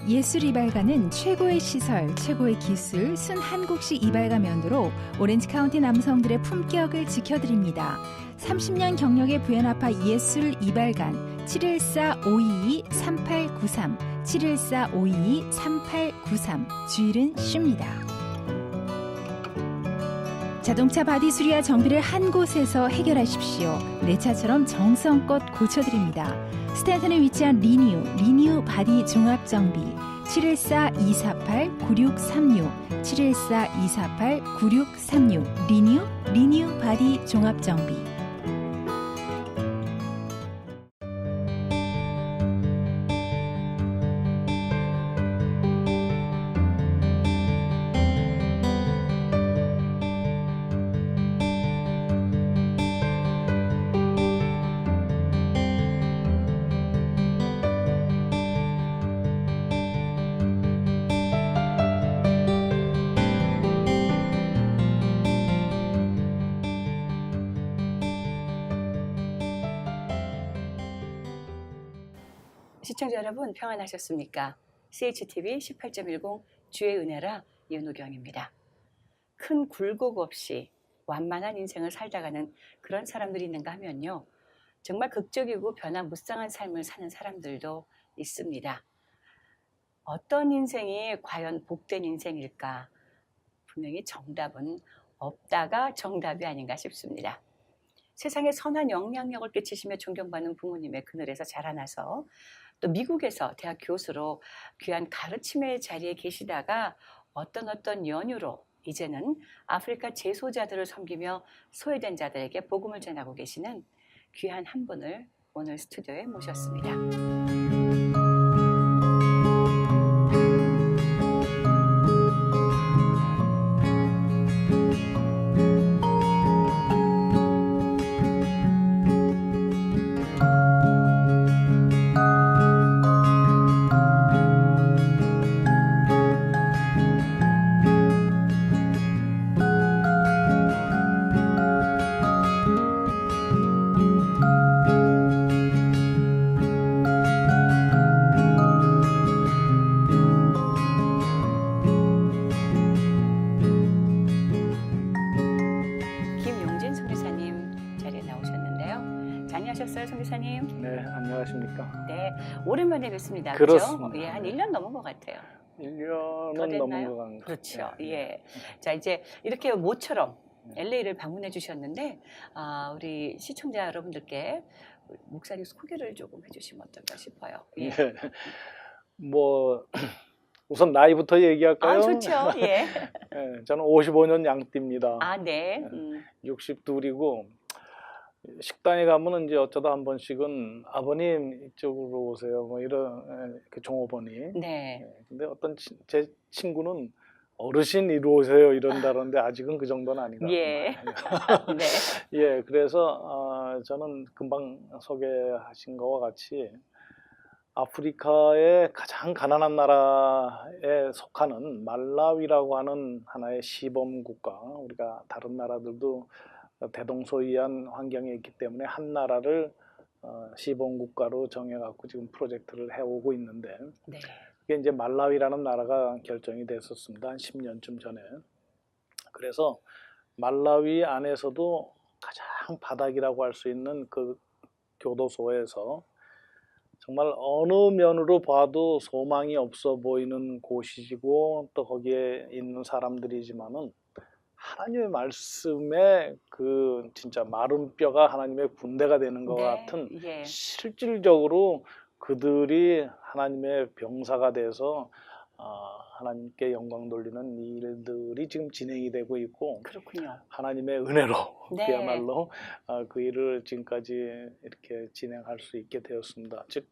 예술 이발가는 최고의 시설, 최고의 기술, 순한국식 이발가 면도로 오렌지 카운티 남성들의 품격을 지켜드립니다. 30년 경력의 부연아파 예술 이발관 714-522-3893 714-522-3893 주일은 쉽니다. 자동차 바디 수리와 정비를 한 곳에서 해결하십시오. 내 차처럼 정성껏 고쳐드립니다. 스탠턴에 위치한 리뉴 바디 종합정비 714-248-9636 714-248-9636 리뉴 바디 종합정비. 시청자 여러분 평안하셨습니까? CHTV 18.10 주의 은혜라 윤호경입니다. 큰 굴곡 없이 완만한 인생을 살다가는 그런 사람들이 있는가 하면요. 정말 극적이고 변화무쌍한 삶을 사는 사람들도 있습니다. 어떤 인생이 과연 복된 인생일까? 분명히 정답은 없다가 정답이 아닌가 싶습니다. 세상에 선한 영향력을 끼치시며 존경받는 부모님의 그늘에서 자라나서 또 미국에서 대학 교수로 귀한 가르침의 자리에 계시다가 어떤 연유로 이제는 아프리카 재소자들을 섬기며 소외된 자들에게 복음을 전하고 계시는 귀한 한 분을 오늘 스튜디오에 모셨습니다. 성교사님. 네, 안녕하십니까. 네, 오랜만에 뵙습니다. 그렇습니다. 그렇죠? 예, 한 1년 넘은 것 같아요. 1년은 넘은 것 같아요. 그렇죠. 예. 자, 이제 이렇게 모처럼 LA를 방문해 주셨는데, 우리 시청자 여러분들께 목사님 소개를 조금 해주시면 어떨까 싶어요. 예. 네. 뭐 우선 나이부터 얘기할까요? 좋죠. 예. 네, 저는 55년 양띠입니다. 네. 62이고 식당에 가면은 이제 어쩌다 한 번씩은 아버님 이쪽으로 오세요. 뭐 이런 그 종업원이. 네. 근데 어떤 제 친구는 어르신 이리 오세요 이런다는데 아직은 그 정도는 아닌 것 같아요. 예. 네. 예, 그래서 저는 금방 소개하신 것과 같이 아프리카의 가장 가난한 나라에 속하는 말라위라고 하는 하나의 시범 국가. 우리가 다른 나라들도 대동소이한 환경에 있기 때문에 한 나라를 시범 국가로 정해갖고 지금 프로젝트를 해오고 있는데, 네. 이게 이제 말라위라는 나라가 결정이 됐었습니다. 한 10년쯤 전에. 그래서 말라위 안에서도 가장 바닥이라고 할 수 있는 그 교도소에서 정말 어느 면으로 봐도 소망이 없어 보이는 곳이고 또 거기에 있는 사람들이지만은 하나님의 말씀에 그 진짜 마른 뼈가 하나님의 군대가 되는 것 같은 예. 실질적으로 그들이 하나님의 병사가 돼서 하나님께 영광 돌리는 일들이 지금 진행이 되고 있고, 그렇군요. 하나님의 은혜로 네. 그야말로 그 일을 지금까지 이렇게 진행할 수 있게 되었습니다. 즉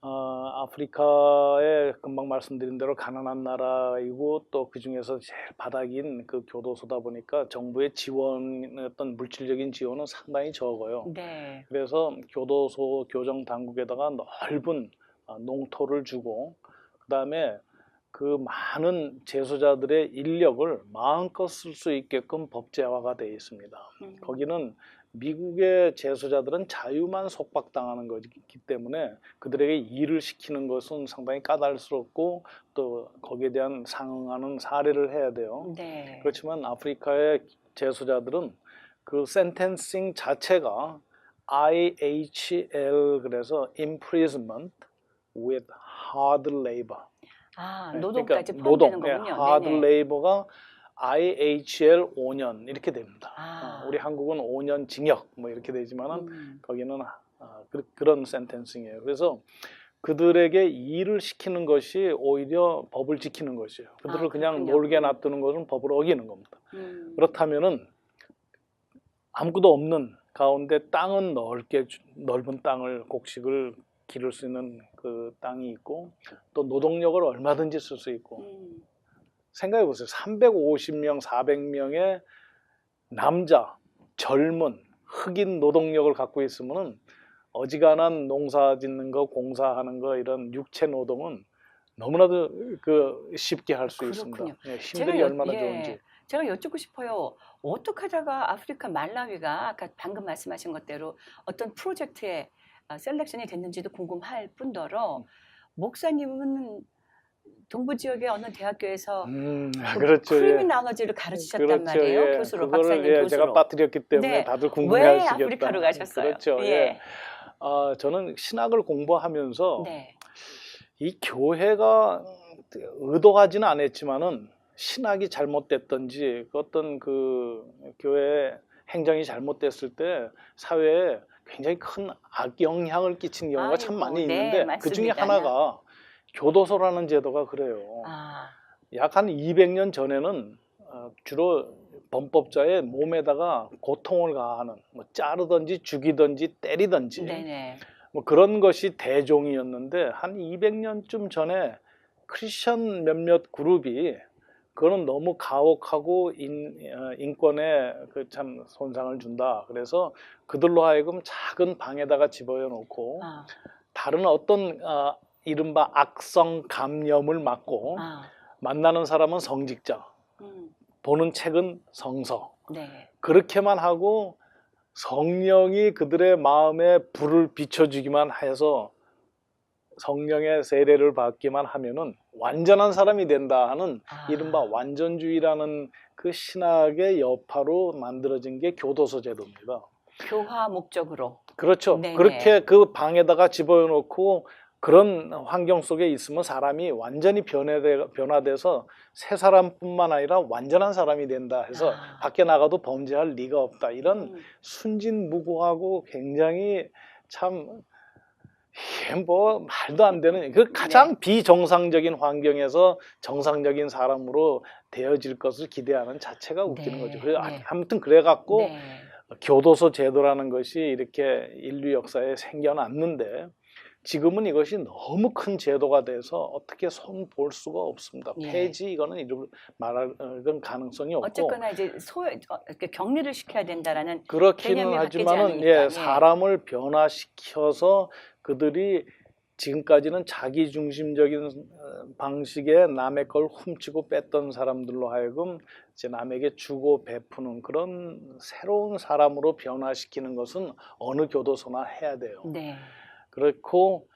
아프리카의 금방 말씀드린 대로 가난한 나라이고 또 그 중에서 제일 바닥인 그 교도소다 보니까 정부의 지원, 어떤 물질적인 지원은 상당히 적어요. 네. 그래서 교도소 교정 당국에다가 넓은 농토를 주고, 그 다음에 그 많은 재소자들의 인력을 마음껏 쓸 수 있게끔 법제화가 되어 있습니다. 거기는 미국의 재소자들은 자유만 속박당하는 거기 때문에 그들에게 일을 시키는 것은 상당히 까다롭고 또 거기에 대한 상응하는 사례를 해야 돼요. 네. 그렇지만 아프리카의 재소자들은 그 센텐싱 자체가 IHL 그래서 imprisonment with hard labor. 아, 네, 노동까지 그러니까 포함되는 노동, 거군요. hard 네네. labor가 IHL 5년 이렇게 됩니다. 아. 우리 한국은 5년 징역 뭐 이렇게 되지만은 음. 거기는 그런 센텐싱이에요. 그래서 그들에게 일을 시키는 것이 오히려 법을 지키는 것이에요. 그들을 그냥 그렇군요. 놀게 놔두는 것은 법을 어기는 겁니다. 음. 그렇다면은 아무것도 없는 가운데 땅은 넓은 땅을 곡식을 기를 수 있는 그 땅이 있고 또 노동력을 얼마든지 쓸 수 있고 생각해 보세요. 350명, 400명의 남자, 젊은 흑인 노동력을 갖고 있으면은 어지간한 농사 짓는 거, 공사하는 거 이런 육체 노동은 너무나도 그 쉽게 할 수 있습니다. 그렇군요. 예, 힘들이 얼마나 예, 좋은지. 제가 여쭙고 싶어요. 어떻게 하다가 아프리카 말라위가 아까 방금 말씀하신 것대로 어떤 프로젝트에 셀렉션이 됐는지도 궁금할 뿐더러 목사님은 동부 지역의 어느 대학교에서 그렇죠. 예. 크리미놀로지를 가르치셨단 그렇죠. 말이에요. 예. 교수로, 그거를, 박사님 예, 교수로. 제가 빠뜨렸기 때문에 네. 다들 왜 궁금해하시겠다. 아프리카로 가셨어요? 그렇죠. 예. 예. 저는 신학을 공부하면서 네. 이 교회가 의도하지는 않았지만은 신학이 잘못됐든지 어떤 그 교회 행정이 잘못됐을 때 사회에 굉장히 큰 악영향을 끼친 경우가 참 아이고, 많이 네, 있는데 그 중에 맞습니다. 하나가 교도소라는 제도가 그래요. 아, 약 한 200년 전에는 주로 범법자의 몸에다가 고통을 가하는 뭐 자르든지 죽이든지 때리든지 네네. 뭐 그런 것이 대종이었는데 한 200년쯤 전에 크리스천 몇몇 그룹이 그거는 너무 가혹하고 인권에 그 참 손상을 준다. 그래서 그들로 하여금 작은 방에다가 집어넣어 놓고 아, 다른 어떤 이른바 악성 감염을 막고 만나는 사람은 성직자, 보는 책은 성서. 네. 그렇게만 하고 성령이 그들의 마음에 불을 비춰주기만 해서 성령의 세례를 받기만 하면은 완전한 사람이 된다 하는 이른바 완전주의라는 그 신학의 여파로 만들어진 게 교도소 제도입니다. 교화 목적으로. 그렇죠. 네네. 그렇게 그 방에다가 집어넣고 그런 환경 속에 있으면 사람이 완전히 변화돼서 새 사람뿐만 아니라 완전한 사람이 된다 해서 밖에 나가도 범죄할 리가 없다. 이런 순진무구하고 굉장히 참 뭐 말도 안 되는 그 가장 비정상적인 환경에서 정상적인 사람으로 되어질 것을 기대하는 자체가 웃기는 거죠. 그래서 아무튼 그래갖고 교도소 제도라는 것이 이렇게 인류 역사에 생겨났는데 지금은 이것이 너무 큰 제도가 돼서 어떻게 손 볼 수가 없습니다. 폐지 이거는 말할 그런 가능성이 없고 어쨌거나 이제 격리를 시켜야 된다라는 그렇기는 하지만은 사람을 변화시켜서 그들이 지금까지는 자기 중심적인 방식의 남의 걸 훔치고 뺐던 사람들로 하여금 이제 남에게 주고 베푸는 그런 새로운 사람으로 변화시키는 것은 어느 교도소나 해야 돼요. 네. 그렇고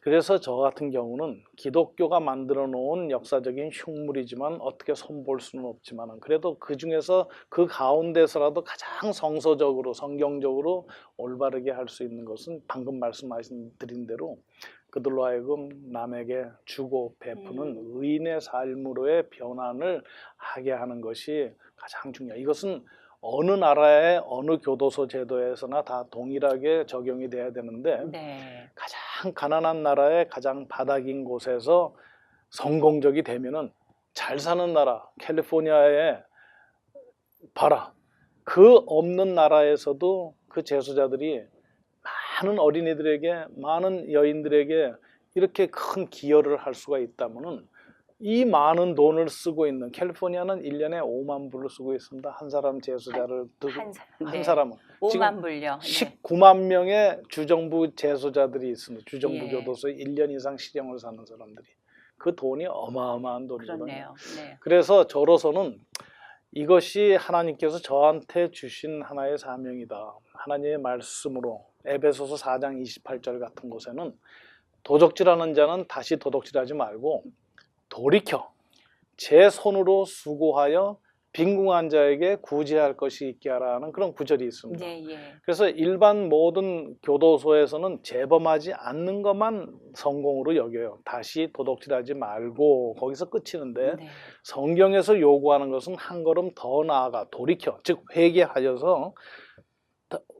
그래서 저 같은 경우는 기독교가 만들어 놓은 역사적인 흉물이지만 어떻게 손볼 수는 없지만 그래도 그 중에서 그 가운데서라도 가장 성서적으로 성경적으로 올바르게 할 수 있는 것은 방금 말씀하신 드린 대로 그들로 하여금 남에게 주고 베푸는 의인의 삶으로의 변환을 하게 하는 것이 가장 중요해요. 이것은 어느 나라의 어느 교도소 제도에서나 다 동일하게 적용이 돼야 되는데 가장 가난한 나라의 가장 바닥인 곳에서 성공적이 되면은 잘 사는 나라 캘리포니아에 봐라. 그 없는 나라에서도 그 재소자들이 많은 어린이들에게 많은 여인들에게 이렇게 큰 기여를 할 수가 있다면은 이 많은 돈을 쓰고 있는 캘리포니아는 1년에 5만 불을 쓰고 있습니다. 한 사람 재소자를 한 사람은 5만 불요. 19만 명의 주정부 재소자들이 있습니다. 주정부 교도소에 1년 이상 실형을 사는 사람들이 그 돈이 어마어마한 돈이거든요. 그렇네요. 그래서 저로서는 이것이 하나님께서 저한테 주신 하나의 사명이다. 하나님의 말씀으로 에베소서 4장 28절 같은 곳에는 도적질하는 자는 다시 도적질하지 말고 돌이켜 제 손으로 수고하여 빈궁한 자에게 구제할 것이 있게 하라는 그런 구절이 있습니다. 네, 예. 그래서 일반 모든 교도소에서는 재범하지 않는 것만 성공으로 여겨요. 다시 도둑질하지 말고 거기서 끝이는데 네. 성경에서 요구하는 것은 한 걸음 더 나아가 돌이켜, 즉 회개하여서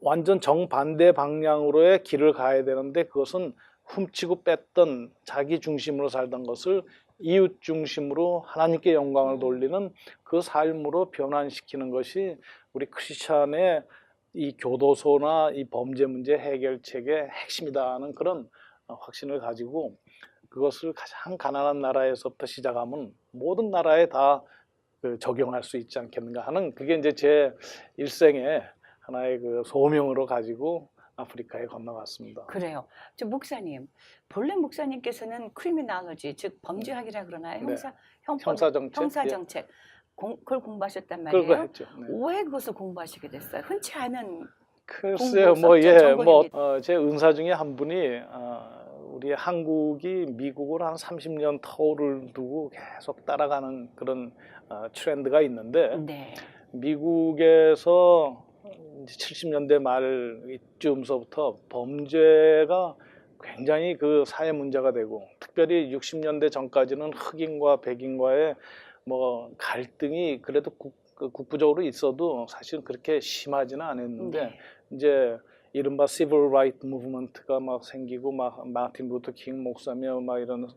완전 정반대 방향으로의 길을 가야 되는데 그것은 훔치고 뺐던 자기 중심으로 살던 것을 이웃 중심으로 하나님께 영광을 돌리는 그 삶으로 변환시키는 것이 우리 크리스찬의 이 교도소나 이 범죄 문제 해결책의 핵심이다는 그런 확신을 가지고 그것을 가장 가난한 나라에서부터 시작하면 모든 나라에 다 적용할 수 있지 않겠는가 하는 그게 이제 제 일생의 하나의 그 소명으로 가지고 아프리카에 건너갔습니다. 그래요. 저 목사님, 본래 목사님께서는 크리미널로지, 즉 범죄학이라 그러나요? 네. 형법, 형사정책? 형사정책. 그걸 공부하셨단 말이에요. 그걸 했죠. 네. 왜 그것을 공부하시게 됐어요? 흔치 않은 글쎄요, 제 은사 중에 한 분이 우리 한국이 미국을 한 30년 터울을 두고 계속 따라가는 그런 트렌드가 있는데 네. 미국에서 70년대 말 이쯤서부터 범죄가 굉장히 그 사회 문제가 되고 특별히 60년대 전까지는 흑인과 백인과의 뭐 갈등이 그래도 국부적으로 있어도 사실 그렇게 심하지는 않았는데 네. 이제 이른바 Civil Rights Movement가 막 생기고 막 마틴 루터 킹 목사며 막 이런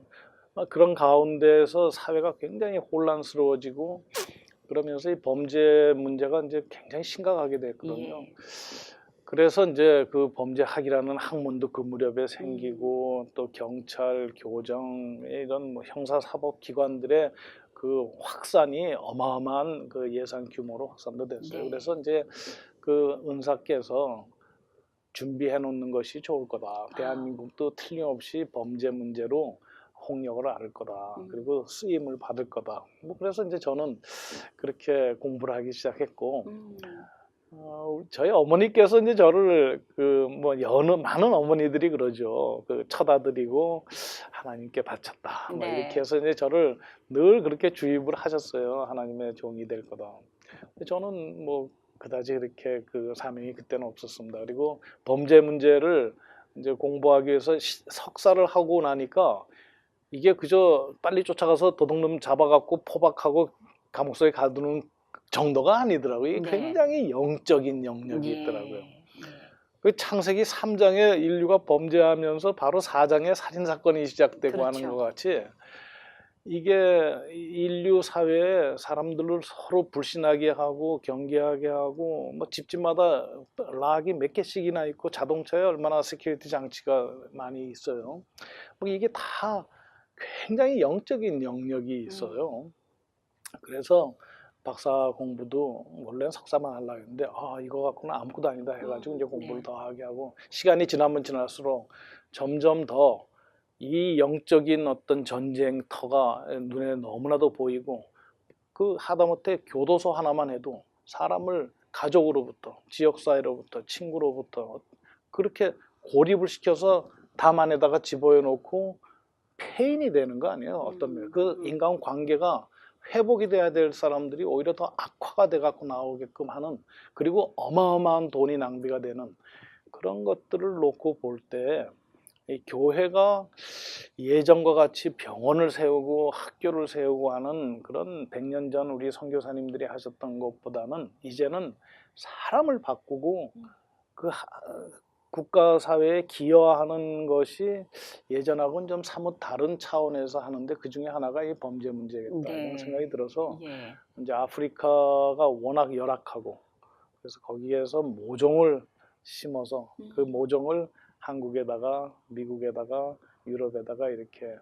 막 그런 가운데서 사회가 굉장히 혼란스러워지고 그러면서 이 범죄 문제가 이제 굉장히 심각하게 됐거든요. 예. 그래서 이제 그 범죄학이라는 학문도 그 무렵에 생기고 또 경찰, 교정 이런 뭐 형사사법 기관들의 그 확산이 어마어마한 그 예산 규모로 확산도 됐어요. 네. 그래서 이제 그 은사께서 준비해 놓는 것이 좋을 거다. 대한민국도 틀림없이 범죄 문제로 홍역을 앓을 거다. 그리고 쓰임을 받을 거다. 뭐 그래서 이제 저는 그렇게 공부를 하기 시작했고 저희 어머니께서 이제 저를 많은 어머니들이 그러죠. 쳐다드리고 하나님께 바쳤다. 뭐 네. 이렇게 해서 이제 저를 늘 그렇게 주입을 하셨어요. 하나님의 종이 될 거다. 근데 저는 뭐 그다지 그렇게 그 사명이 그때는 없었습니다. 그리고 범죄 문제를 이제 공부하기 위해서 석사를 하고 나니까 이게 그저 빨리 쫓아가서 도둑놈 잡아갖고 포박하고 감옥 속에 가두는 정도가 아니더라고요. 이게 네. 굉장히 영적인 영역이 예. 있더라고요. 그 창세기 3장에 인류가 범죄하면서 바로 4장에 살인사건이 시작되고 그렇죠. 하는 것 같이 이게 인류 사회에 사람들을 서로 불신하게 하고 경계하게 하고 뭐 집집마다 락이 몇 개씩이나 있고 자동차에 얼마나 시큐리티 장치가 많이 있어요. 뭐 이게 다 굉장히 영적인 영역이 있어요. 그래서 박사 공부도 원래는 석사만 하려고 했는데 이거 갖고는 아무것도 아니다 해가지고 이제 공부를 더 하게 하고 시간이 지나면 지날수록 점점 더 이 영적인 어떤 전쟁터가 눈에 너무나도 보이고 그 하다못해 교도소 하나만 해도 사람을 가족으로부터 지역사회로부터 친구로부터 그렇게 고립을 시켜서 담 안에다가 집어넣어 놓고 폐인이 되는 거 아니에요. 어떤 면 그 인간 관계가 회복이 돼야 될 사람들이 오히려 더 악화가 돼 갖고 나오게끔 하는 그리고 어마어마한 돈이 낭비가 되는 그런 것들을 놓고 볼 때 이 교회가 예전과 같이 병원을 세우고 학교를 세우고 하는 그런 100년 전 우리 선교사님들이 하셨던 것보다는 이제는 사람을 바꾸고 그 국가 사회에 기여하는 것이 예전하고는 좀 사뭇 다른 차원에서 하는데 그 중에 하나가 이 범죄 문제겠다 이런 생각이 들어서 예. 이제 아프리카가 워낙 열악하고 그래서 거기에서 모종을 심어서 그 모종을 한국에다가 미국에다가 유럽에다가 이렇게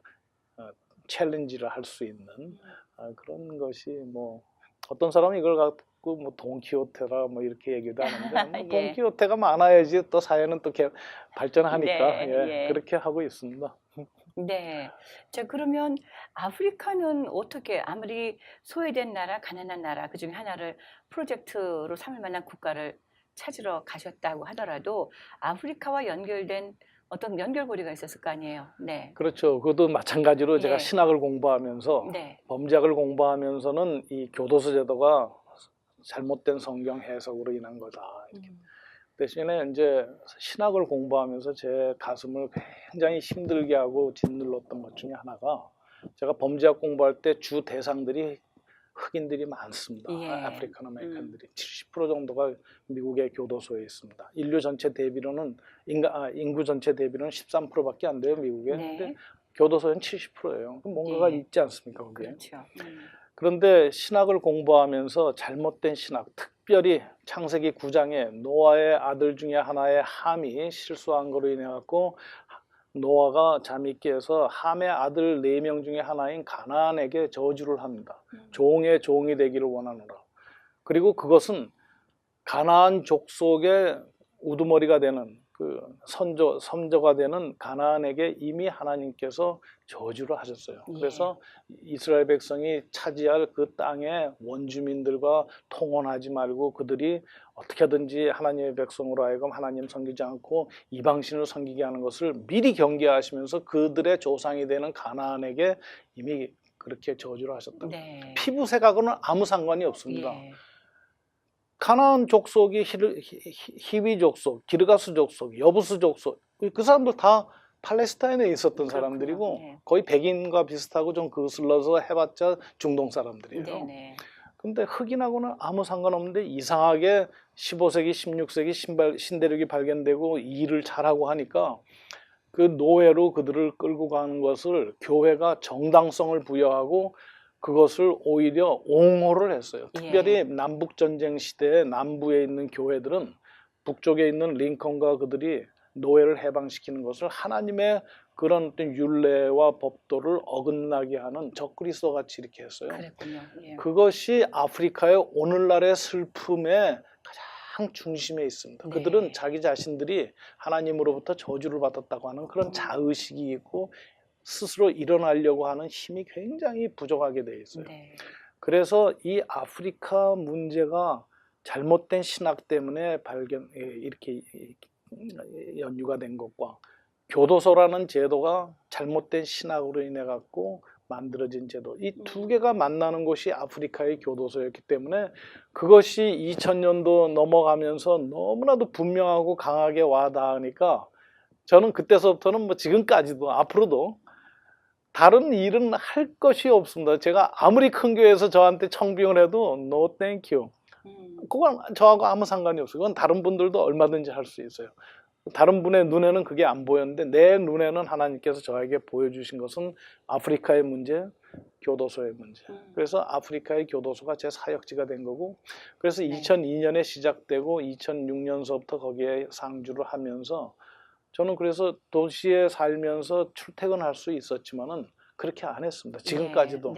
챌린지를 할 수 있는 그런 것이 뭐 어떤 사람은 이걸 갖고 뭐 돈키호테라 뭐 이렇게 얘기도 하는데 뭐 예. 돈키호테가 많아야지 또 사회는 또 발전하니까 네, 예. 그렇게 하고 있습니다. 네. 자, 그러면 아프리카는 어떻게 아무리 소외된 나라, 가난한 나라 그중에 하나를 프로젝트로 삼을 만한 국가를 찾으러 가셨다고 하더라도 아프리카와 연결된 어떤 연결고리가 있었을 거 아니에요. 네. 그렇죠. 그것도 마찬가지로 제가 예. 신학을 공부하면서 네. 범죄학을 공부하면서는 이 교도소 제도가 잘못된 성경 해석으로 인한 거다. 대신에 이제 신학을 공부하면서 제 가슴을 굉장히 힘들게 하고 짓눌렀던 것 중에 하나가 제가 범죄학 공부할 때 주 대상들이 흑인들이 많습니다. 예. 아프리칸 아메리칸들이 70% 정도가 미국의 교도소에 있습니다. 인류 전체 대비로는 인구 전체 대비로는 13%밖에 안 돼요, 미국에. 네. 근데 교도소는 70%예요. 뭔가가 예. 있지 않습니까, 거기에? 그렇죠. 그런데 신학을 공부하면서 잘못된 신학, 특별히 창세기 9장에 노아의 아들 중에 하나의 함이 실수한 거로 인해 갖고 노아가 잠이 깨서 함의 아들 4명 중에 하나인 가나안에게 저주를 합니다. 종의 종이 되기를 원하노라. 그리고 그것은 가나안 족속의 우두머리가 되는 그 선조가 되는 가나안에게 이미 하나님께서 저주를 하셨어요. 그래서 이스라엘 백성이 차지할 그 땅의 원주민들과 통혼하지 말고 그들이 어떻게든지 하나님의 백성으로 하여금 하나님 섬기지 않고 이방신을 섬기게 하는 것을 미리 경계하시면서 그들의 조상이 되는 가나안에게 이미 그렇게 저주를 하셨다. 네. 피부색하고는 아무 상관이 없습니다. 예. 가나안 족속이 히위 족속, 기르가스 족속, 여부스 족속 그 사람들 다 팔레스타인에 있었던 그렇군요. 사람들이고 네. 거의 백인과 비슷하고 좀 거슬러서 해봤자 중동 사람들이에요. 네네. 근데 흑인하고는 아무 상관없는데 이상하게 15세기, 16세기 신대륙이 발견되고 일을 잘하고 하니까 그 노예로 그들을 끌고 가는 것을 교회가 정당성을 부여하고 그것을 오히려 옹호를 했어요. 특별히 남북전쟁 시대에 남부에 있는 교회들은 북쪽에 있는 링컨과 그들이 노예를 해방시키는 것을 하나님의 그런 어떤 율례와 법도를 어긋나게 하는 적그리스도 같이 이렇게 했어요. 그랬군요. 예. 그것이 아프리카의 오늘날의 슬픔의 가장 중심에 있습니다. 네. 그들은 자기 자신들이 하나님으로부터 저주를 받았다고 하는 그런 자의식이 있고 스스로 일어나려고 하는 힘이 굉장히 부족하게 되어 있어요. 네. 그래서 이 아프리카 문제가 잘못된 신학 때문에 이렇게 연유가 된 것과 교도소라는 제도가 잘못된 신학으로 인해 갖고 만들어진 제도, 이 두 개가 만나는 곳이 아프리카의 교도소였기 때문에 그것이 2000년도 넘어가면서 너무나도 분명하고 강하게 와닿으니까 저는 그때서부터는 뭐 지금까지도 앞으로도 다른 일은 할 것이 없습니다. 제가 아무리 큰 교회에서 저한테 청빙을 해도 no thank you. 그건 저하고 아무 상관이 없어요. 그건 다른 분들도 얼마든지 할 수 있어요. 다른 분의 눈에는 그게 안 보였는데 내 눈에는 하나님께서 저에게 보여주신 것은 아프리카의 문제, 교도소의 문제. 그래서 아프리카의 교도소가 제 사역지가 된 거고 그래서 2002년에 시작되고 2006년서부터 거기에 상주를 하면서 저는 그래서 도시에 살면서 출퇴근할 수 있었지만은 그렇게 안 했습니다. 지금까지도.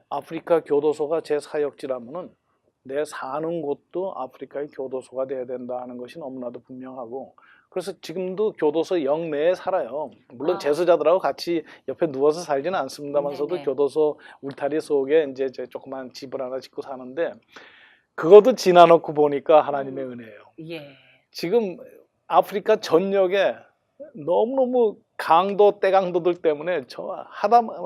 아프리카 교도소가 제 사역지라면은 내 사는 곳도 아프리카의 교도소가 돼야 된다 하는 것이 너무나도 분명하고 그래서 지금도 교도소 영내에 살아요. 물론 재수자들하고 같이 옆에 누워서 살지는 않습니다만서도 교도소 울타리 속에 이제 조그만 집을 하나 짓고 사는데 그것도 지나놓고 보니까 하나님의 은혜예요. 지금 아프리카 전역에 너무너무 떼강도들 때문에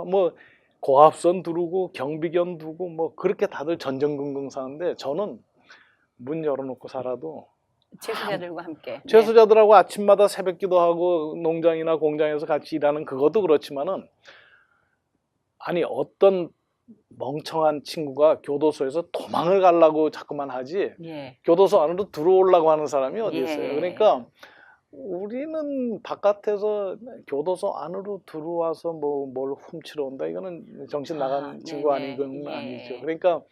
뭐 고압선 두르고 경비견 두고 뭐 그렇게 다들 전전긍긍 사는데 저는 문 열어놓고 살아도 재수자들과 함께 재수자들하고 아침마다 새벽기도 하고 농장이나 공장에서 같이 일하는 그것도 그렇지만은 아니 어떤 멍청한 친구가 교도소에서 도망을 가려고 자꾸만 하지 교도소 안으로 들어오려고 하는 사람이 어디 있어요. 그러니까 우리는 바깥에서 교도소 안으로 들어와서 뭘 훔치러 온다 이거는 정신 나간 친구 아니죠. 그러니까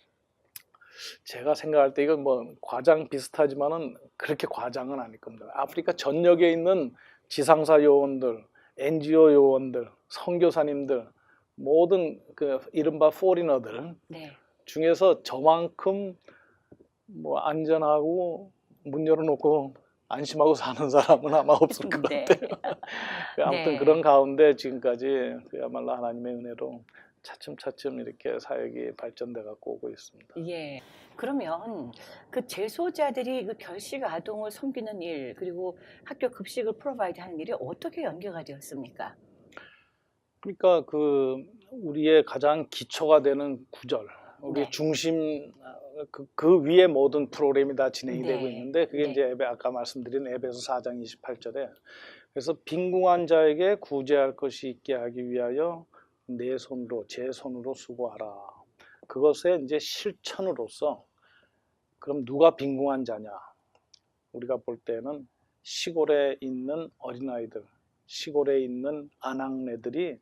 제가 생각할 때 이건 뭐 과장 비슷하지만은 그렇게 과장은 아닐 겁니다. 아프리카 전역에 있는 지상사 요원들, NGO 요원들, 선교사님들 모든 그 이른바 포리너들 중에서 저만큼 뭐 안전하고 문 열어놓고 안심하고 사는 사람은 아마 없을 것 네. 같아요. 아무튼 네. 그런 가운데 지금까지 그야말로 하나님의 은혜로 차츰차츰 이렇게 사역이 발전돼 갖고 오고 있습니다. 예. 그러면 그 재소자들이 그 결식 아동을 섬기는 일, 그리고 학교 급식을 프로바이드 하는 일이 어떻게 연계가 되었습니까? 그러니까 그 우리의 가장 기초가 되는 구절, 우리 네. 중심 그 위에 모든 프로그램이 다 진행이 네. 되고 있는데 그게 네. 이제 아까 말씀드린 에베소 4장 28절에 그래서 빈궁한 자에게 구제할 것이 있게 하기 위하여 내 손으로 제 손으로 수고하라. 그것의 이제 실천으로서 그럼 누가 빈궁한 자냐? 우리가 볼 때는 시골에 있는 어린아이들, 시골에 있는 아낙네들이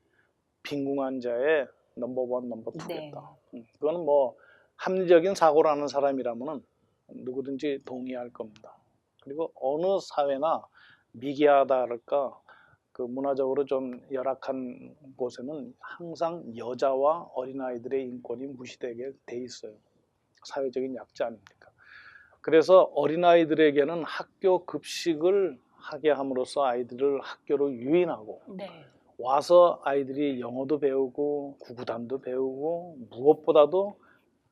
빈궁한 자의 넘버원, 넘버투겠다. 그거는 뭐 합리적인 사고를 하는 사람이라면 누구든지 동의할 겁니다. 그리고 어느 사회나 미개하다 할까 그 문화적으로 좀 열악한 곳에는 항상 여자와 어린아이들의 인권이 무시되게 돼 있어요. 사회적인 약자 아닙니까? 그래서 어린아이들에게는 학교 급식을 하게 함으로써 아이들을 학교로 유인하고 네. 와서 아이들이 영어도 배우고 구구단도 배우고 무엇보다도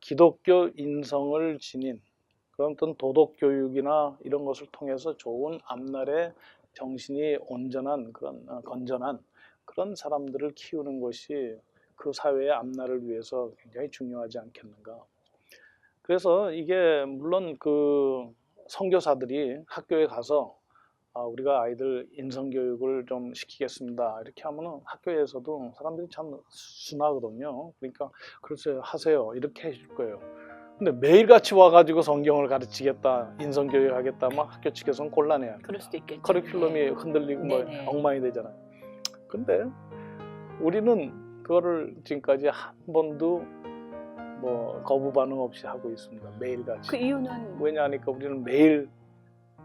기독교 인성을 지닌 그런 어떤 도덕 교육이나 이런 것을 통해서 좋은 앞날의 정신이 온전한 그런 건전한 그런 사람들을 키우는 것이 그 사회의 앞날을 위해서 굉장히 중요하지 않겠는가. 그래서 이게 물론 그 선교사들이 학교에 가서 우리가 아이들 인성교육을 좀 시키겠습니다. 이렇게 하면은 학교에서도 사람들이 참 순하거든요. 그러니까 글쎄요 하세요 이렇게 해줄 거예요. 근데 매일같이 와가지고 성경을 가르치겠다, 인성교육 하겠다 하면 학교 측에서는 곤란해요. 그럴 수도 있겠죠. 커리큘럼이 네. 흔들리고 뭐 네네. 엉망이 되잖아요. 근데 우리는 그거를 지금까지 한 번도 뭐 거부 반응 없이 하고 있습니다. 매일같이. 그 이유는 왜냐하니까 우리는 매일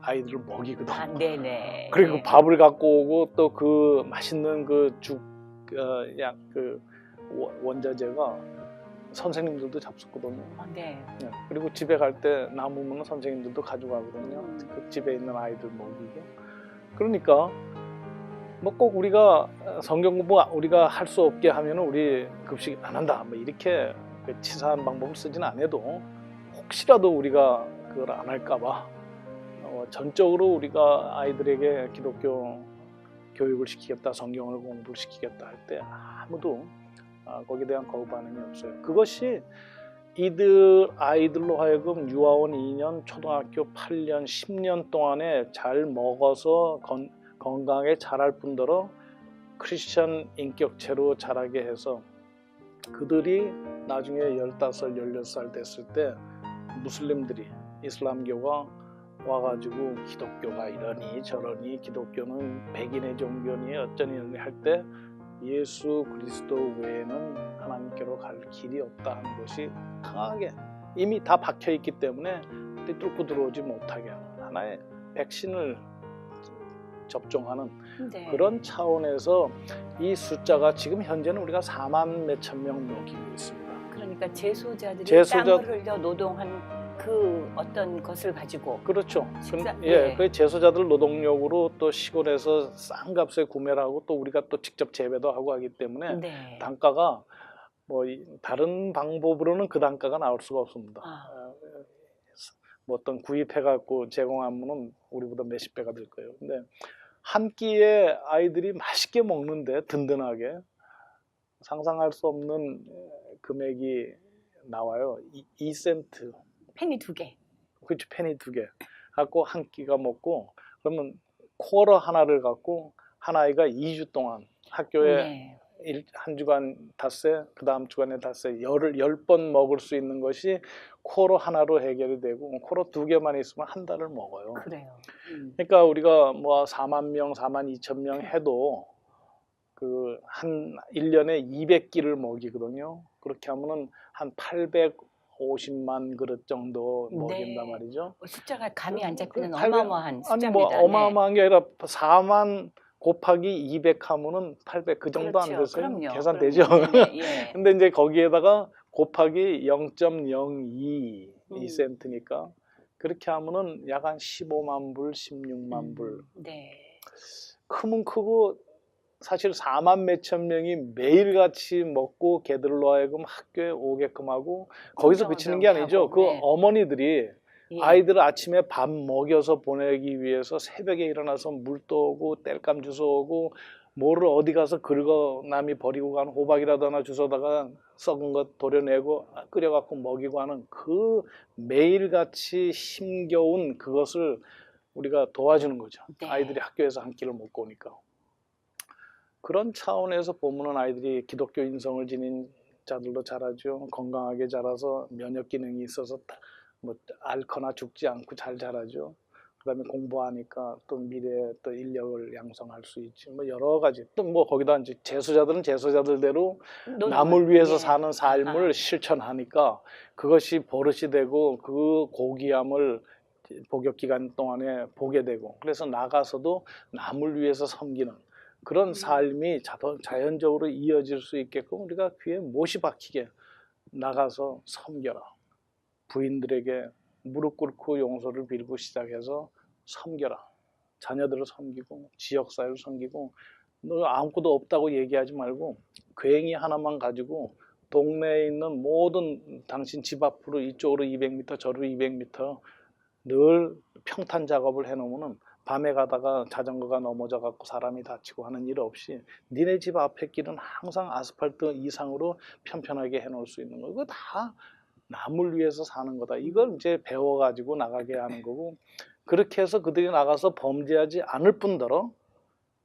아이들을 먹이거든. 네네. 그리고 네. 밥을 갖고 오고 또 그 맛있는 그 죽, 그 원자재가 선생님들도 잡수거든요. 네. 네. 그리고 집에 갈 때 남으면 선생님들도 가져가거든요. 그 집에 있는 아이들 먹이고. 그러니까 뭐 꼭 우리가 성경 공부 우리가 할 수 없게 하면은 우리 급식 안 한다. 뭐 이렇게 치사한 방법을 쓰지는 않아도 혹시라도 우리가 그걸 안 할까봐 전적으로 우리가 아이들에게 기독교 교육을 시키겠다, 성경을 공부를 시키겠다 할 때 아무도 거기에 대한 거부 반응이 없어요. 그것이 아이들로 하여금 유아원 2년, 초등학교 8년, 10년 동안에 잘 먹어서 건강하게 자랄 뿐더러 크리스천 인격체로 자라게 해서 그들이 나중에 15살, 16살 됐을 때 무슬림들이 이슬람교가 와가지고 기독교가 이러니 저러니 기독교는 백인의 종교니 어쩌니 할 때 예수 그리스도 외에는 하나님께로 갈 길이 없다 하는 것이 강하게 이미 다 박혀있기 때문에 뚫고 들어오지 못하게 하는 하나의 백신을 접종하는 네. 그런 차원에서 이 숫자가 지금 현재는 우리가 4만 몇천 명 먹이고 있습니다. 그러니까 재소자들이 재소자- 땀을 흘려 노동한 그 어떤 것을 가지고 그렇죠. 네. 그 재소자들 노동력으로 또 시골에서 싼 값에 구매를 하고 또 우리가 또 직접 재배도 하고 하기 때문에 네. 단가가 뭐 다른 방법으로는 그 단가가 나올 수가 없습니다. 뭐 어떤 구입해갖고 제공하면은 우리보다 몇십 배가 될 거예요. 근데 한 끼에 아이들이 맛있게 먹는데 든든하게 상상할 수 없는 금액이 나와요. 2센트. 펜이 2개. 그렇죠. 페니 2개 갖고 한 끼가 먹고 그러면 쿼러 하나를 갖고 한 아이가 2주 동안 학교에 네. 한 주간 닷새 그 다음 주간에 닷새 10번 먹을 수 있는 것이 쿼러 하나로 해결이 되고 쿼러 2개만 있으면 한 달을 먹어요. 그래요. 그러니까 우리가 뭐 4만 명, 4만 2천 명 해도 그 한 1년에 200끼를 먹이거든요. 그렇게 하면은 한 850만 그릇 정도 먹인단 네. 말이죠. 숫자가 감이 안 잡히는 800 어마어마한 아니 숫자입니다. 뭐 어마어마한 게 아니라 4만 곱하기 200 하면은 800 그 정도 그렇죠. 안 됐어요. 그럼요. 계산되죠. 네, 예. 근데 이제 거기에다가 곱하기 0.02 2센트니까 그렇게 하면은 약 한 15만 불, 16만 불. 네. 크면 크고 사실 4만 몇천 명이 매일같이 먹고 걔들로 하여금 학교에 오게끔 하고 거기서 성경을 그치는 게 아니죠. 배우게 그 하고, 네. 어머니들이 예. 아이들 아침에 밥 먹여서 보내기 위해서 새벽에 일어나서 물 떠오고 땔감 주워오고 뭐를 어디 가서 긁어 남이 버리고 간 호박이라도 하나 주워다가 썩은 것 도려내고 끓여갖고 먹이고 하는 그 매일같이 힘겨운 그것을 우리가 도와주는 거죠. 네. 아이들이 학교에서 한 끼를 먹고 오니까. 그런 차원에서 보면은 아이들이 기독교 인성을 지닌 자들도 자라죠. 건강하게 자라서 면역 기능이 있어서 뭐 앓거나 죽지 않고 잘 자라죠. 그다음에 공부하니까 또 미래에 또 인력을 양성할 수 있지. 뭐 여러 가지. 또 뭐 거기다 이제 재소자들은 재소자들대로 남을 위해서 예. 사는 삶을 아하. 실천하니까 그것이 버릇이 되고 그 고귀함을 복역 기간 동안에 보게 되고 그래서 나가서도 남을 위해서 섬기는 그런 삶이 자연적으로 이어질 수 있게끔 우리가 귀에 못이 박히게 나가서 섬겨라. 부인들에게 무릎 꿇고 용서를 빌고 시작해서 섬겨라. 자녀들을 섬기고 지역사회를 섬기고 너 아무것도 없다고 얘기하지 말고 괭이 하나만 가지고 동네에 있는 모든 당신 집 앞으로 이쪽으로 200m 저로 200m 늘 평탄 작업을 해놓으면 밤에 가다가 자전거가 넘어져 갖고 사람이 다치고 하는 일 없이 니네 집 앞에 길은 항상 아스팔트 이상으로 편편하게 해놓을 수 있는 거. 이거 다 남을 위해서 사는 거다. 이걸 이제 배워가지고 나가게 하는 거고 그렇게 해서 그들이 나가서 범죄하지 않을 뿐더러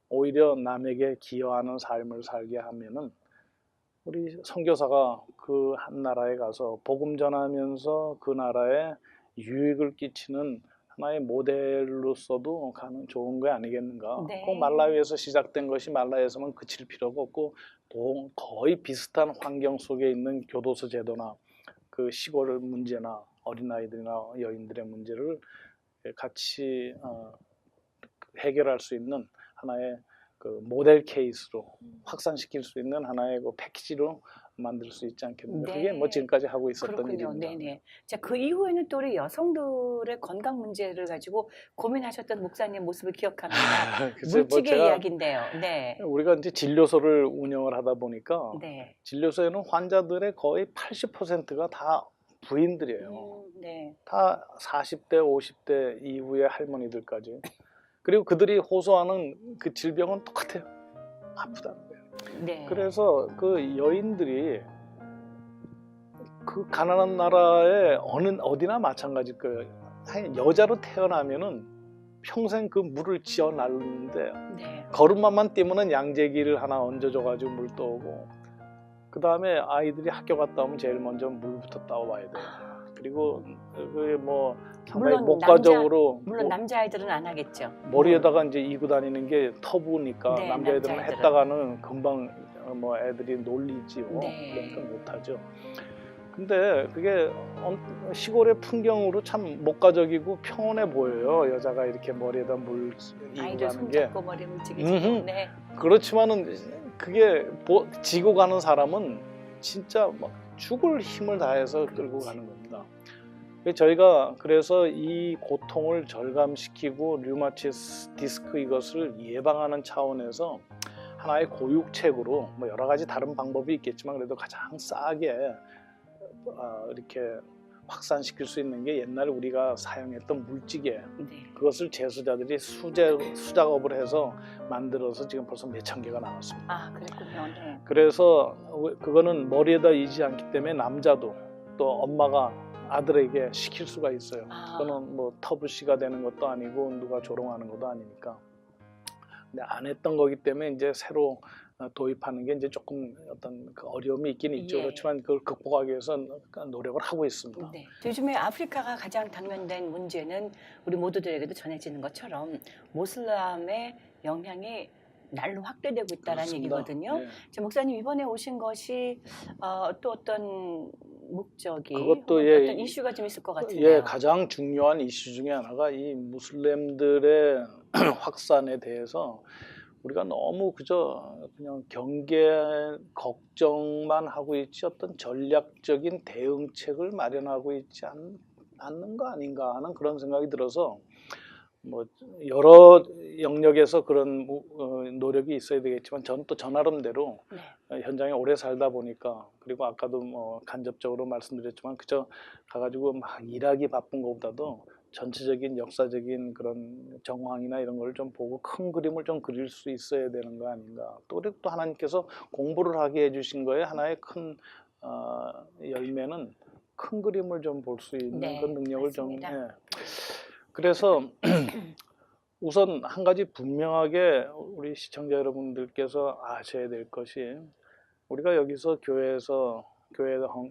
오히려 남에게 기여하는 삶을 살게 하면은 우리 선교사가 그 한 나라에 가서 복음 전하면서 그 나라에 유익을 끼치는 하나의 모델로서도 가는 좋은 거 아니겠는가. 네. 꼭 말라위에서 시작된 것이 말라위에서만 그칠 필요가 없고 또 거의 비슷한 환경 속에 있는 교도소 제도나 그 시골 문제나 어린아이들이나 여인들의 문제를 같이 해결할 수 있는 하나의 그 모델 케이스로 확산시킬 수 있는 하나의 그 패키지로 만들 수 있지 않겠는가. 네. 그게 뭐 지금까지 하고 있었던 그렇군요. 일입니다. 네네. 자, 그 이후에는 또 우리 여성들의 건강 문제를 가지고 고민하셨던 목사님 모습을 기억합니다. 글쎄 뭐 물찌개 제가 이야기인데요. 네. 우리가 이제 진료소를 운영을 하다 보니까 네. 진료소에는 환자들의 거의 80%가 다 부인들이에요. 네. 다 40대, 50대 이후의 할머니들까지. 그리고 그들이 호소하는 그 질병은 똑같아요. 아프다는 거예요. 네. 그래서 그 여인들이 그 가난한 나라의 어디나 마찬가지일 거예요. 여자로 태어나면은 평생 그 물을 지어 나르는데 네. 걸음마만 뛰면은 양재기를 하나 얹어줘가지고 물 떠오고 그 다음에 아이들이 학교 갔다 오면 제일 먼저 물부터 따와야 돼요. 그리고 그게 뭐 상당히 물론 목가적으로 물론 남자아이들은 안 하겠죠. 머리에다가 이제 이고 다니는 게 터부니까 네, 남자애들은 남자애들은. 했다가는 금방 뭐 애들이 놀리지요. 네. 그러니까 못하죠. 근데 그게 시골의 풍경으로 참 목가적이고 평온해 보여요. 여자가 이렇게 머리에다 물 이고 아이들 가는 게. 손잡고 머리 움직이고. 음흠. 네. 그렇지만은 그게 지고 가는 사람은 진짜 막 죽을 힘을 다해서 끌고 가는 겁니다. 저희가 그래서 이 고통을 절감시키고 류마티스 디스크 이것을 예방하는 차원에서 하나의 고육책으로 뭐 여러 가지 다른 방법이 있겠지만 그래도 가장 싸게 이렇게 확산시킬 수 있는 게 옛날에 우리가 사용했던 물찌개 네. 그것을 제수자들이 수작업을 해서 만들어서 지금 벌써 몇천 개가 나왔습니다. 아, 그랬군요. 네. 그래서 그거는 머리에다 이지 않기 때문에 남자도 또 엄마가 아들에게 시킬 수가 있어요. 아. 그거는 뭐 터부시가 되는 것도 아니고 누가 조롱하는 것도 아니니까. 근데 안 했던 거기 때문에 이제 새로 도입하는 게 이제 조금 어떤 그 어려움이 있긴 있죠. 예. 그렇지만 그걸 극복하기 위해서 노력을 하고 있습니다. 네. 요즘에 아프리카가 가장 당면된 문제는 우리 모두들에게도 전해지는 것처럼 모슬람의 영향이 날로 확대되고 있다는 그렇습니다. 얘기거든요. 네. 자, 목사님 이번에 오신 것이 또 어떤 목적이 그것도 어떤 이슈가 좀 있을 것 같은데요. 예, 가장 중요한 이슈 중에 하나가 이 무슬림들의 확산에 대해서 우리가 너무 그냥 경계 걱정만 하고 있지 어떤 전략적인 대응책을 마련하고 있지 않는 거 아닌가 하는 그런 생각이 들어서 뭐 여러 영역에서 그런 노력이 있어야 되겠지만 저는 또 저 나름대로 네. 현장에 오래 살다 보니까 그리고 아까도 뭐 간접적으로 말씀드렸지만 그저 가가지고 막 일하기 바쁜 것보다도 전체적인 역사적인 그런 정황이나 이런 걸 좀 보고 큰 그림을 좀 그릴 수 있어야 되는 거 아닌가. 또 그리고 또 하나님께서 공부를 하게 해주신 거에 하나의 큰 열매는 큰 그림을 좀 볼 수 있는 네, 그 능력을 맞습니다. 좀 그래서 우선 한 가지 분명하게 우리 시청자 여러분들께서 아셔야 될 것이 우리가 여기서 교회에서